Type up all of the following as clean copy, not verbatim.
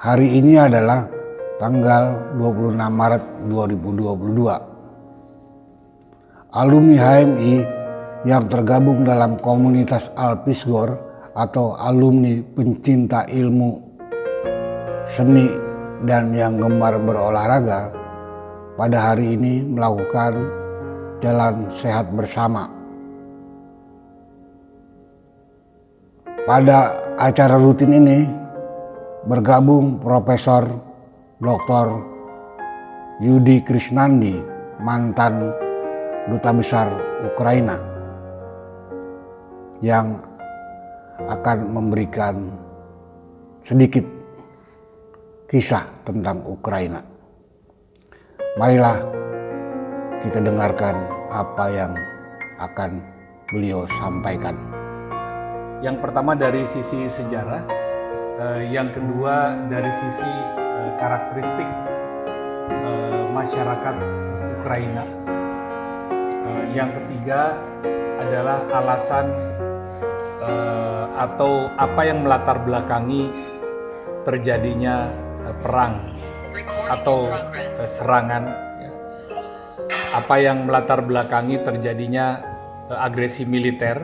Hari ini adalah tanggal 26 Maret 2022. Alumni HMI yang tergabung dalam komunitas Alpisgor atau alumni pencinta ilmu, seni, dan yang gemar berolahraga pada hari ini melakukan jalan sehat bersama. Pada acara rutin ini bergabung Profesor Dr. Yudi Krisnandi, mantan Duta Besar Ukraina, yang akan memberikan sedikit kisah tentang Ukraina. Marilah kita dengarkan apa yang akan beliau sampaikan. Yang pertama dari sisi sejarah, yang kedua dari sisi karakteristik masyarakat Ukraina, yang ketiga adalah alasan atau apa yang melatar belakangi terjadinya perang atau serangan, apa yang melatar belakangi terjadinya agresi militer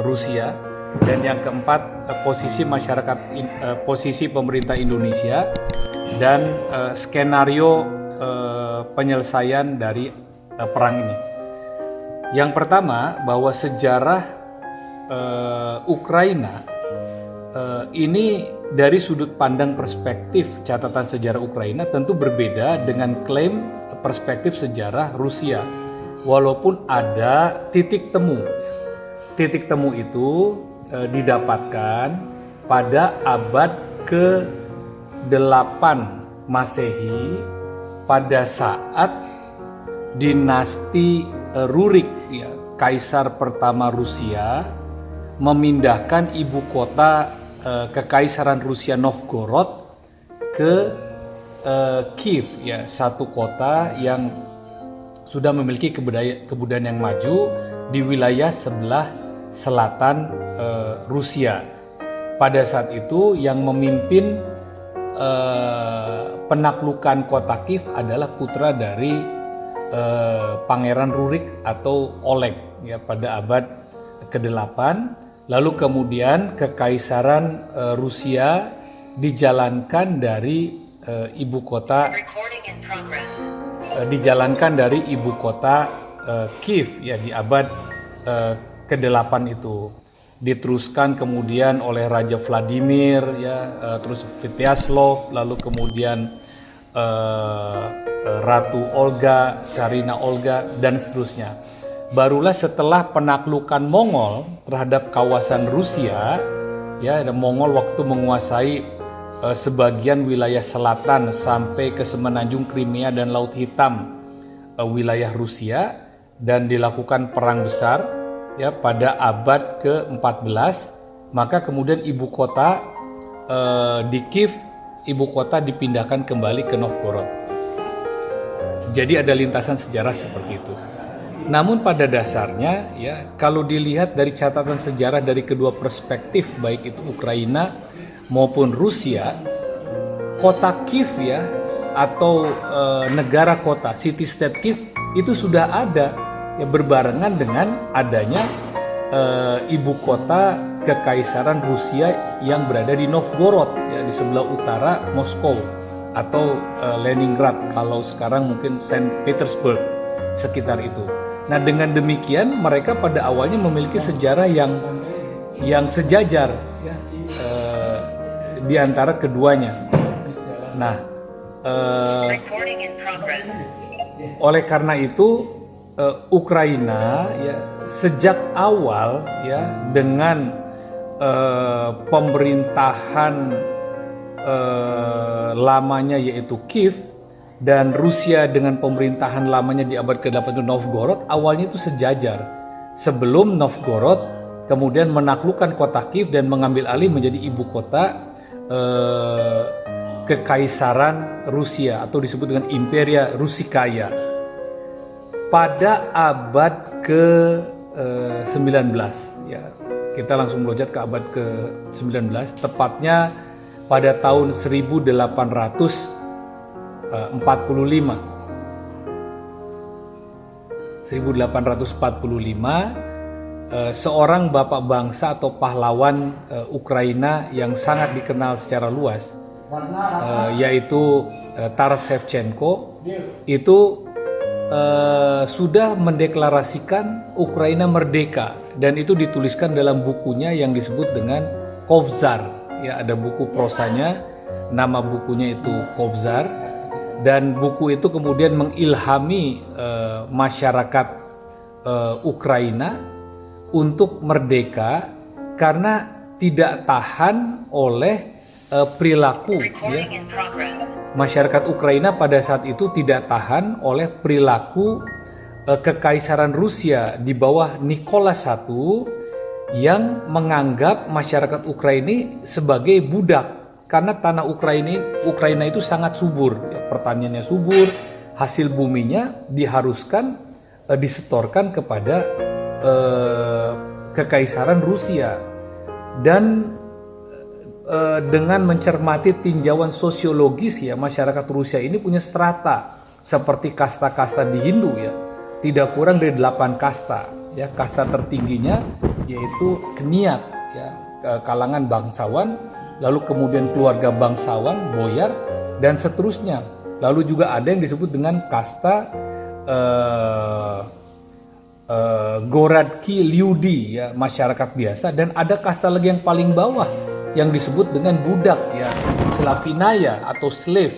Rusia, dan yang keempat posisi masyarakat, posisi pemerintah Indonesia, dan skenario penyelesaian dari perang ini. Yang pertama, bahwa sejarah Ukraina ini dari sudut pandang perspektif catatan sejarah Ukraina tentu berbeda dengan klaim perspektif sejarah Rusia, walaupun ada titik temu. Titik temu itu didapatkan pada abad ke-8 Masehi pada saat dinasti Rurik, ya, kaisar pertama Rusia, memindahkan ibu kota kekaisaran Rusia Novgorod ke Kiev, ya, satu kota yang sudah memiliki kebudayaan yang maju di wilayah sebelah selatan Rusia. Pada saat itu yang memimpin penaklukan kota Kiev adalah putra dari Pangeran Rurik atau Oleg, ya, pada abad ke-8. Lalu kemudian kekaisaran Rusia dijalankan dari ibu kota Kiev, ya, di abad ke-8 itu. Diteruskan kemudian oleh Raja Vladimir, ya, terus Vyacheslav, lalu kemudian Ratu Olga, Tsarina Olga, dan seterusnya. Barulah setelah penaklukan Mongol terhadap kawasan Rusia, ya, Mongol waktu menguasai sebagian wilayah selatan sampai ke semenanjung Crimea dan Laut Hitam, wilayah Rusia, dan dilakukan perang besar, ya, pada abad ke-14. Maka kemudian ibu kota di Kiev, ibu kota dipindahkan kembali ke Novgorod. Jadi ada lintasan sejarah seperti itu. Namun pada dasarnya, ya, kalau dilihat dari catatan sejarah dari kedua perspektif, baik itu Ukraina maupun Rusia, kota Kiev, ya, atau negara kota city state Kiev itu sudah ada, ya, berbarengan dengan adanya ibu kota kekaisaran Rusia yang berada di Novgorod, ya, di sebelah utara Moskow atau Leningrad, kalau sekarang mungkin Saint Petersburg, sekitar itu. Nah, dengan demikian mereka pada awalnya memiliki sejarah yang sejajar, ya, di antara keduanya. Nah, oleh karena itu Ukraina, ya, sejak awal, ya, dengan pemerintahan lamanya yaitu Kiev, dan Rusia dengan pemerintahan lamanya di abad ke-8 itu Novgorod, awalnya itu sejajar. Sebelum Novgorod kemudian menaklukkan kota Kiev dan mengambil alih menjadi ibu kota Kekaisaran Rusia atau disebut dengan Imperia Rusikaya. Pada abad ke-19, ya, kita langsung meloncat ke abad ke-19, tepatnya pada tahun 1845. 1845, seorang bapak bangsa atau pahlawan Ukraina yang sangat dikenal secara luas, yaitu Taras Shevchenko, itu sudah mendeklarasikan Ukraina merdeka, dan itu dituliskan dalam bukunya yang disebut dengan Kovzar. Ya, ada buku prosanya, nama bukunya itu Kovzar, dan buku itu kemudian mengilhami masyarakat Ukraina untuk merdeka karena tidak tahan oleh perilaku, ya. Masyarakat Ukraina pada saat itu tidak tahan oleh perilaku kekaisaran Rusia di bawah Nicholas I yang menganggap masyarakat Ukraina sebagai budak, karena tanah Ukraina itu sangat subur, ya, pertaniannya subur, hasil buminya diharuskan disetorkan kepada kekaisaran Rusia. Dan dengan mencermati tinjauan sosiologis, ya, masyarakat Rusia ini punya strata seperti kasta-kasta di Hindu, ya, tidak kurang dari 8 kasta, ya. Kasta tertingginya yaitu kniat, ya, kalangan bangsawan, lalu kemudian keluarga bangsawan, boyar, dan seterusnya. Lalu juga ada yang disebut dengan kasta Goradki Lyudi, ya, masyarakat biasa, dan ada kasta lagi yang paling bawah yang disebut dengan budak, ya, Slavinaya atau slave.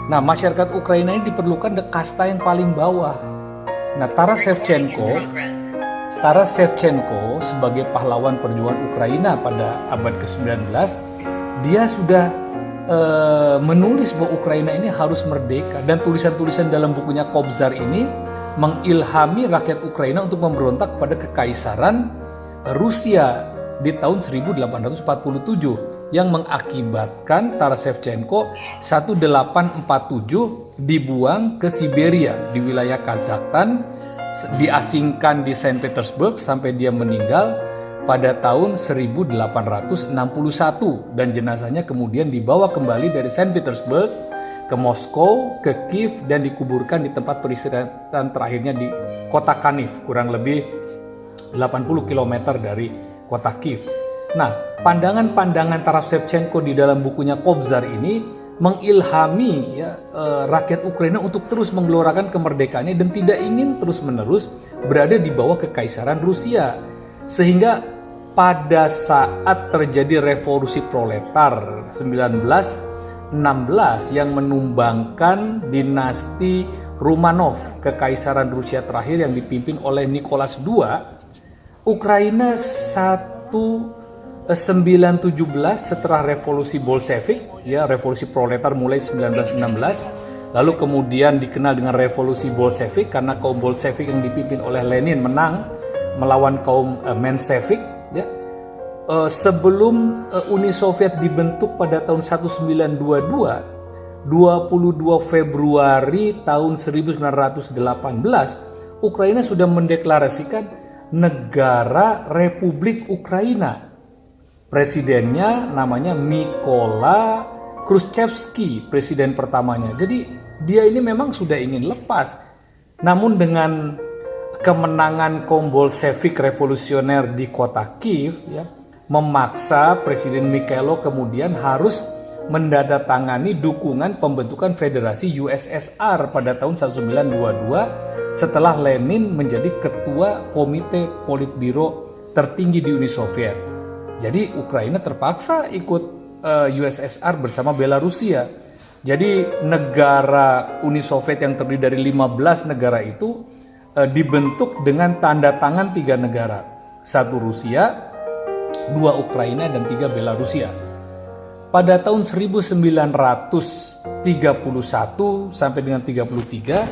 Nah, masyarakat Ukraina ini diperlukan kasta yang paling bawah. Nah, Taras Shevchenko sebagai pahlawan perjuangan Ukraina pada abad ke-19, dia sudah menulis bahwa Ukraina ini harus merdeka, dan tulisan-tulisan dalam bukunya Kovzar ini mengilhami rakyat Ukraina untuk memberontak pada kekaisaran Rusia di tahun 1847 yang mengakibatkan Taras Shevchenko 1847 dibuang ke Siberia di wilayah Kazakhstan, diasingkan di Saint Petersburg sampai dia meninggal pada tahun 1861, dan jenazahnya kemudian dibawa kembali dari Saint Petersburg ke Moskow, ke Kiev, dan dikuburkan di tempat peristirahatan terakhirnya di kota Kaniv, kurang lebih 80 km dari kota Kiev. Nah, pandangan-pandangan Taras Shevchenko di dalam bukunya Kovzar ini mengilhami, ya, rakyat Ukraina untuk terus menggelorakan kemerdekaannya dan tidak ingin terus-menerus berada di bawah kekaisaran Rusia. Sehingga pada saat terjadi revolusi proletar 1916 yang menumbangkan dinasti Romanov, kekaisaran Rusia terakhir yang dipimpin oleh Nicholas II, Ukraina 1917 setelah revolusi Bolshevik, ya, revolusi proletar mulai 1916, lalu kemudian dikenal dengan revolusi Bolshevik karena kaum Bolshevik yang dipimpin oleh Lenin menang melawan kaum Menshevik, ya. Sebelum Uni Soviet dibentuk pada tahun 1922, 22 Februari tahun 1918, Ukraina sudah mendeklarasikan negara Republik Ukraina. Presidennya namanya Mykola Khrushchevsky, presiden pertamanya. Jadi dia ini memang sudah ingin lepas. Namun dengan kemenangan kaum Bolshevik revolusioner di kota Kiev, ya, memaksa Presiden Mikhailo kemudian harus mendandatangani dukungan pembentukan Federasi USSR pada tahun 1922 setelah Lenin menjadi ketua Komite Politbiro tertinggi di Uni Soviet. Jadi Ukraina terpaksa ikut USSR bersama Belarusia. Jadi negara Uni Soviet yang terdiri dari 15 negara itu dibentuk dengan tanda tangan 3 negara. 1 Rusia, 2 Ukraina, dan 3 Belarusia. Pada tahun 1931 sampai dengan 33,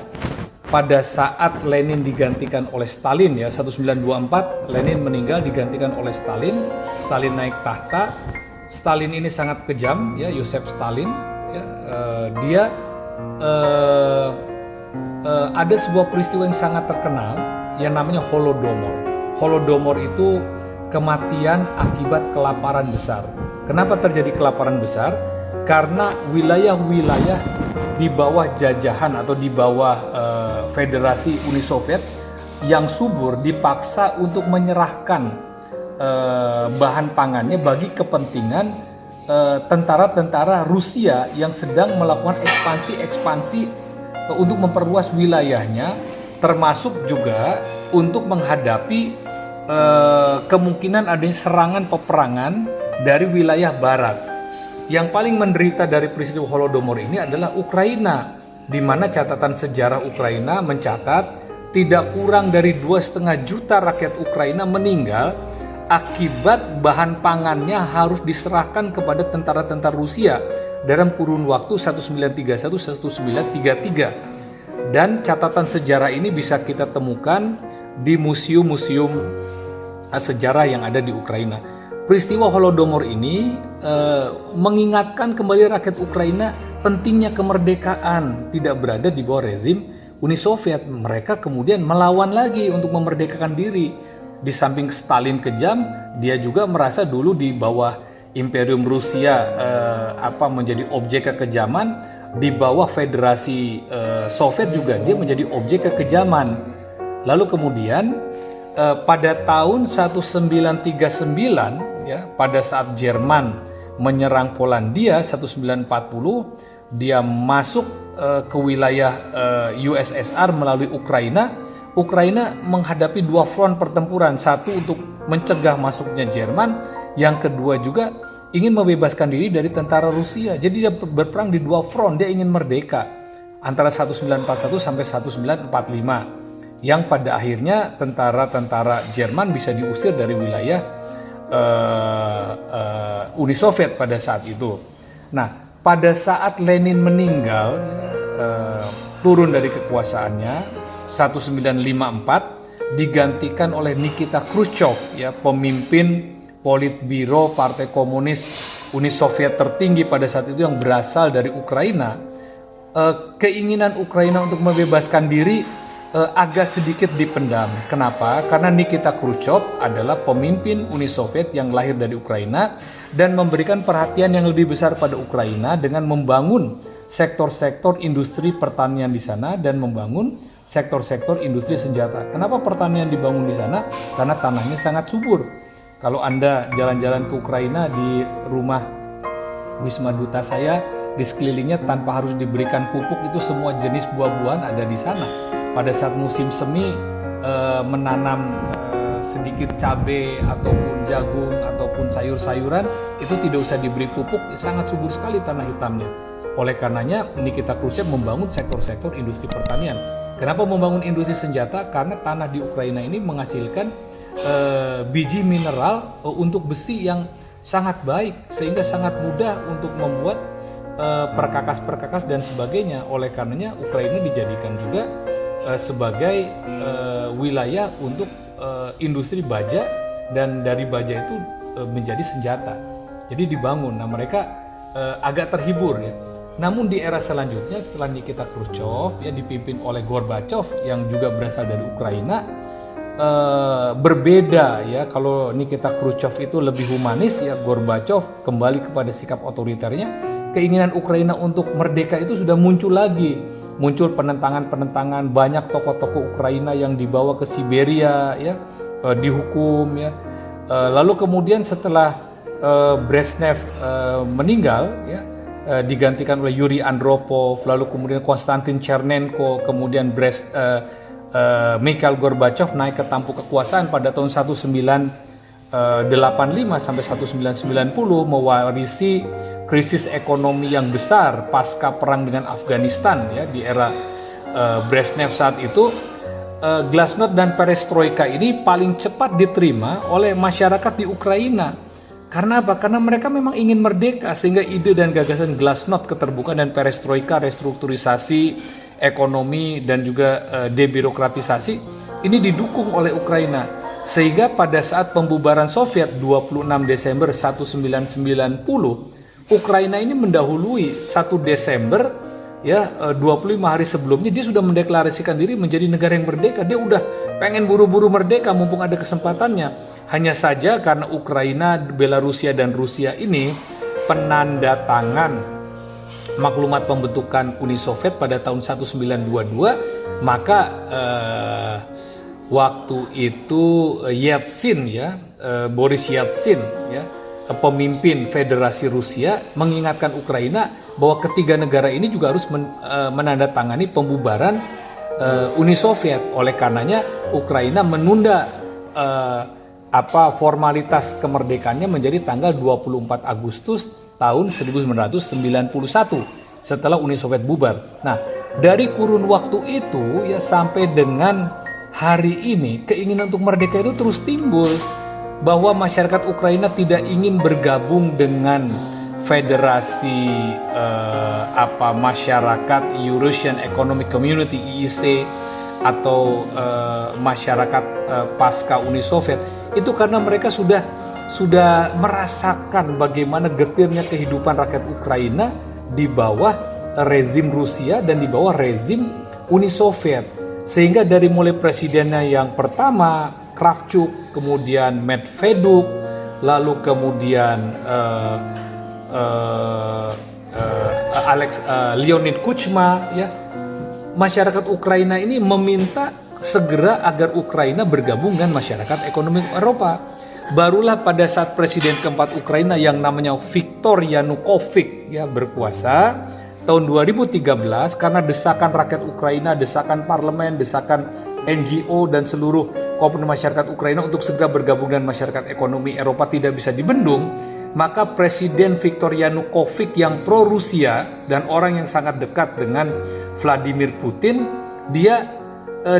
pada saat Lenin digantikan oleh Stalin, ya, 1924 Lenin meninggal digantikan oleh Stalin. Stalin naik tahta. Stalin ini sangat kejam, ya, Joseph Stalin, ya, dia ada sebuah peristiwa yang sangat terkenal yang namanya Holodomor. Holodomor itu kematian akibat kelaparan besar. Kenapa terjadi kelaparan besar? Karena wilayah-wilayah di bawah jajahan atau di bawah Federasi Uni Soviet yang subur dipaksa untuk menyerahkan bahan pangannya bagi kepentingan tentara-tentara Rusia yang sedang melakukan ekspansi untuk memperluas wilayahnya, termasuk juga untuk menghadapi kemungkinan adanya serangan peperangan dari wilayah barat. Yang paling menderita dari peristiwa Holodomor ini adalah Ukraina, di mana catatan sejarah Ukraina mencatat tidak kurang dari 2,5 juta rakyat Ukraina meninggal akibat bahan pangannya harus diserahkan kepada tentara-tentara Rusia dalam kurun waktu 1931-1933. Dan catatan sejarah ini bisa kita temukan di museum-museum sejarah yang ada di Ukraina. Peristiwa Holodomor ini mengingatkan kembali rakyat Ukraina pentingnya kemerdekaan, tidak berada di bawah rezim Uni Soviet. Mereka kemudian melawan lagi untuk memerdekakan diri. Di samping Stalin kejam, dia juga merasa dulu di bawah Imperium Rusia menjadi objek kekejaman, di bawah Federasi Soviet juga dia menjadi objek kekejaman. Lalu kemudian pada tahun 1939 ya, pada saat Jerman menyerang Polandia 1940, dia masuk ke wilayah USSR melalui Ukraina. Ukraina menghadapi 2 front pertempuran, satu untuk mencegah masuknya Jerman, yang kedua juga ingin membebaskan diri dari tentara Rusia. Jadi dia berperang di 2 front, dia ingin merdeka antara 1941 sampai 1945. Yang pada akhirnya tentara-tentara Jerman bisa diusir dari wilayah Uni Soviet pada saat itu. Nah, pada saat Lenin meninggal, turun dari kekuasaannya 1954, digantikan oleh Nikita Khrushchev, ya, pemimpin Politbiro Partai Komunis Uni Soviet tertinggi pada saat itu yang berasal dari Ukraina. Keinginan Ukraina untuk membebaskan diri agak sedikit dipendam. Kenapa? Karena Nikita Khrushchev adalah pemimpin Uni Soviet yang lahir dari Ukraina dan memberikan perhatian yang lebih besar pada Ukraina dengan membangun sektor-sektor industri pertanian di sana dan membangun sektor-sektor industri senjata. Kenapa pertanian dibangun di sana? Karena tanahnya sangat subur. Kalau Anda jalan-jalan ke Ukraina di rumah Wisma Duta saya, di sekelilingnya tanpa harus diberikan pupuk itu semua jenis buah-buahan ada di sana. Pada saat musim semi menanam sedikit cabai ataupun jagung ataupun sayur-sayuran itu tidak usah diberi pupuk, sangat subur sekali tanah hitamnya. Oleh karenanya Nikita Khrushchev membangun sektor-sektor industri pertanian. Kenapa membangun industri senjata? Karena tanah di Ukraina ini menghasilkan biji mineral untuk besi yang sangat baik sehingga sangat mudah untuk membuat perkakas-perkakas dan sebagainya. Oleh karenanya Ukraina dijadikan juga sebagai wilayah untuk industri baja, dan dari baja itu menjadi senjata. Jadi dibangun. Nah, mereka agak terhibur ya. Namun di era selanjutnya setelah Nikita Khrushchev ya dipimpin oleh Gorbachev yang juga berasal dari Ukraina, berbeda ya. Kalau Nikita Khrushchev itu lebih humanis ya, Gorbachev kembali kepada sikap otoriternya. Keinginan Ukraina untuk merdeka itu sudah muncul lagi. Muncul penentangan-penentangan, banyak tokoh-tokoh Ukraina yang dibawa ke Siberia ya, dihukum ya. Lalu kemudian setelah Brezhnev meninggal ya, digantikan oleh Yuri Andropov, lalu kemudian Konstantin Chernenko, kemudian Mikhail Gorbachev naik ke tampuk kekuasaan pada tahun 1985 sampai 1990, mewarisi krisis ekonomi yang besar pasca perang dengan Afghanistan ya di era Brezhnev saat itu. Glasnost dan Perestroika ini paling cepat diterima oleh masyarakat di Ukraina. Karena apa? Karena mereka memang ingin merdeka, sehingga ide dan gagasan Glasnost, keterbukaan, dan Perestroika, restrukturisasi ekonomi dan juga debirokratisasi ini didukung oleh Ukraina. Sehingga pada saat pembubaran Soviet 26 Desember 1990, Ukraina ini mendahului 1 Desember 25 hari sebelumnya dia sudah mendeklarasikan diri menjadi negara yang merdeka. Dia udah pengen buru-buru merdeka mumpung ada kesempatannya. Hanya saja karena Ukraina, Belarusia dan Rusia ini penanda tangan maklumat pembentukan Uni Soviet pada tahun 1922, maka waktu itu Yeltsin Boris Yeltsin pemimpin Federasi Rusia mengingatkan Ukraina bahwa ketiga negara ini juga harus menandatangani pembubaran Uni Soviet. Oleh karenanya Ukraina menunda formalitas kemerdekaannya menjadi tanggal 24 Agustus tahun 1991 setelah Uni Soviet bubar. Nah, dari kurun waktu itu sampai dengan hari ini keinginan untuk merdeka itu terus timbul, bahwa masyarakat Ukraina tidak ingin bergabung dengan Federasi Masyarakat Eurasian Economic Community (EEC) atau masyarakat pasca Uni Soviet. Itu karena mereka sudah merasakan bagaimana getirnya kehidupan rakyat Ukraina di bawah rezim Rusia dan di bawah rezim Uni Soviet. Sehingga dari mulai presidennya yang pertama Kravchuk, kemudian Medvedchuk, lalu kemudian Leonid Kuchma, masyarakat Ukraina ini meminta segera agar Ukraina bergabung dengan masyarakat ekonomi Eropa. Barulah pada saat presiden keempat Ukraina yang namanya Viktor Yanukovych berkuasa tahun 2013, karena desakan rakyat Ukraina, desakan parlemen, desakan NGO dan seluruh komponen masyarakat Ukraina untuk segera bergabung dengan masyarakat ekonomi Eropa tidak bisa dibendung, maka Presiden Viktor Yanukovych yang pro Rusia dan orang yang sangat dekat dengan Vladimir Putin, dia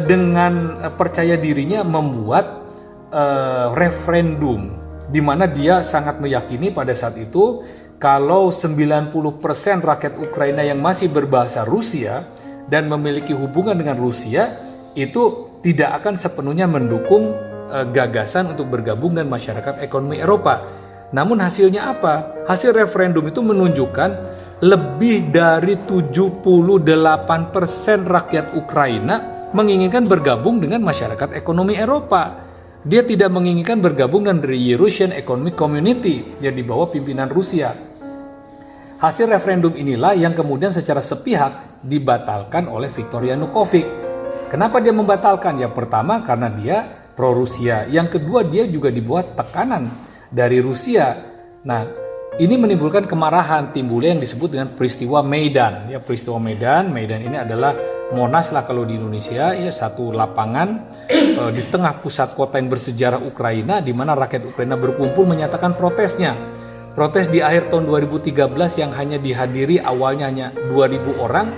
dengan percaya dirinya membuat referendum di mana dia sangat meyakini pada saat itu kalau 90% rakyat Ukraina yang masih berbahasa Rusia dan memiliki hubungan dengan Rusia itu tidak akan sepenuhnya mendukung gagasan untuk bergabung dengan masyarakat ekonomi Eropa. Namun hasilnya apa? Hasil referendum itu menunjukkan lebih dari 78% rakyat Ukraina menginginkan bergabung dengan masyarakat ekonomi Eropa. Dia tidak menginginkan bergabung dengan Eurasian Economic Community yang di bawah pimpinan Rusia. Hasil referendum inilah yang kemudian secara sepihak dibatalkan oleh Viktor Yanukovych. Kenapa dia membatalkan? Yang pertama karena dia pro Rusia. Yang kedua dia juga dibuat tekanan dari Rusia. Nah, ini menimbulkan kemarahan, timbulnya yang disebut dengan peristiwa Maidan. Peristiwa Maidan ini adalah Monas lah kalau di Indonesia, satu lapangan di tengah pusat kota yang bersejarah Ukraina, di mana rakyat Ukraina berkumpul menyatakan protesnya. Protes di akhir tahun 2013 yang hanya dihadiri awalnya hanya 2.000 orang,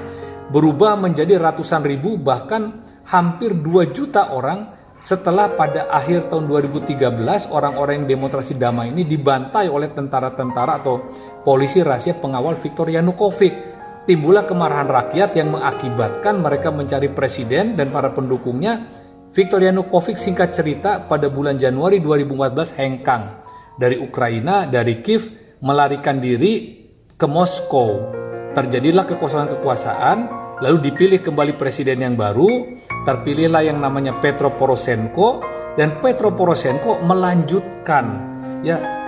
berubah menjadi ratusan ribu, bahkan hampir 2 juta orang setelah pada akhir tahun 2013 orang-orang yang demonstrasi damai ini dibantai oleh tentara-tentara atau polisi rahasia pengawal Viktor Yanukovych. Timbullah kemarahan rakyat yang mengakibatkan mereka mencari presiden dan para pendukungnya. Viktor Yanukovych singkat cerita pada bulan Januari 2014 hengkang dari Ukraina, dari Kiev, melarikan diri ke Moskow. Terjadilah kekosongan kekuasaan, lalu dipilih kembali presiden yang baru, terpilihlah yang namanya Petro Poroshenko, dan Petro Poroshenko melanjutkan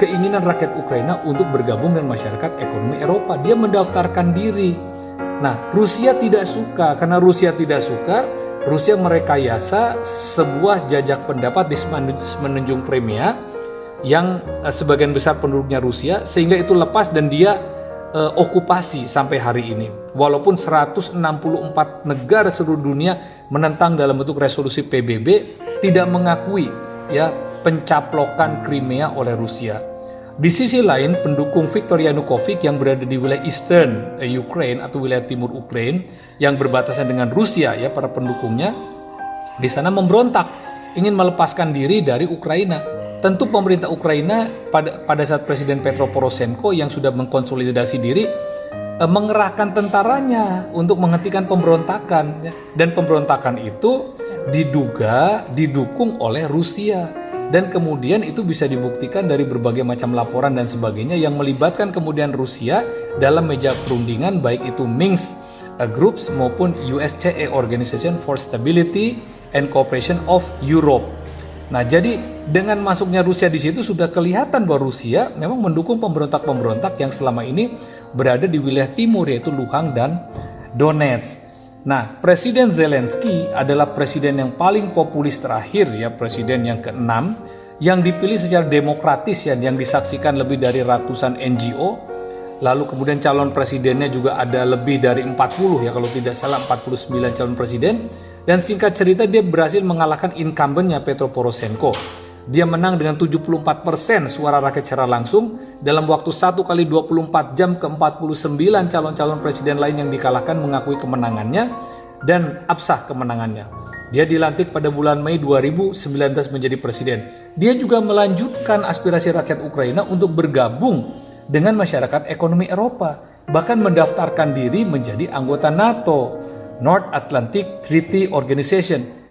keinginan rakyat Ukraina untuk bergabung dengan masyarakat ekonomi Eropa. Dia mendaftarkan diri. Nah, Rusia tidak suka. Karena Rusia tidak suka, Rusia merekayasa sebuah jajak pendapat di semenanjung Crimea yang sebagian besar penduduknya Rusia, sehingga itu lepas dan dia okupasi sampai hari ini. Walaupun 164 negara seluruh dunia menentang dalam bentuk resolusi PBB, tidak mengakui pencaplokan Crimea oleh Rusia. Di sisi lain, pendukung Viktor Yanukovych yang berada di wilayah Eastern Ukraine atau wilayah timur Ukraine yang berbatasan dengan Rusia, para pendukungnya di sana memberontak, ingin melepaskan diri dari Ukraina. Tentu pemerintah Ukraina pada saat Presiden Petro Poroshenko yang sudah mengkonsolidasi diri mengerahkan tentaranya untuk menghentikan pemberontakan, dan pemberontakan itu diduga didukung oleh Rusia. Dan kemudian itu bisa dibuktikan dari berbagai macam laporan dan sebagainya yang melibatkan kemudian Rusia dalam meja perundingan, baik itu Minsk Groups maupun USCE, Organization for Stability and Cooperation of Europe. Nah, jadi dengan masuknya Rusia di situ sudah kelihatan bahwa Rusia memang mendukung pemberontak-pemberontak yang selama ini berada di wilayah timur, yaitu Luhansk dan Donetsk. Nah, Presiden Zelensky adalah presiden yang paling populis terakhir, ya, presiden yang ke-6 yang dipilih secara demokratis, ya, yang disaksikan lebih dari ratusan NGO. Lalu kemudian calon presidennya juga ada lebih dari 40, ya, kalau tidak salah 49 calon presiden. Dan singkat cerita dia berhasil mengalahkan incumbentnya Petro Poroshenko. Dia menang dengan 74% suara rakyat secara langsung dalam waktu 1 kali 24 jam ke 49 calon-calon presiden lain yang dikalahkan mengakui kemenangannya dan absah kemenangannya. Dia dilantik pada bulan Mei 2019 menjadi presiden. Dia juga melanjutkan aspirasi rakyat Ukraina untuk bergabung dengan masyarakat ekonomi Eropa, bahkan mendaftarkan diri menjadi anggota NATO, North Atlantic Treaty Organization,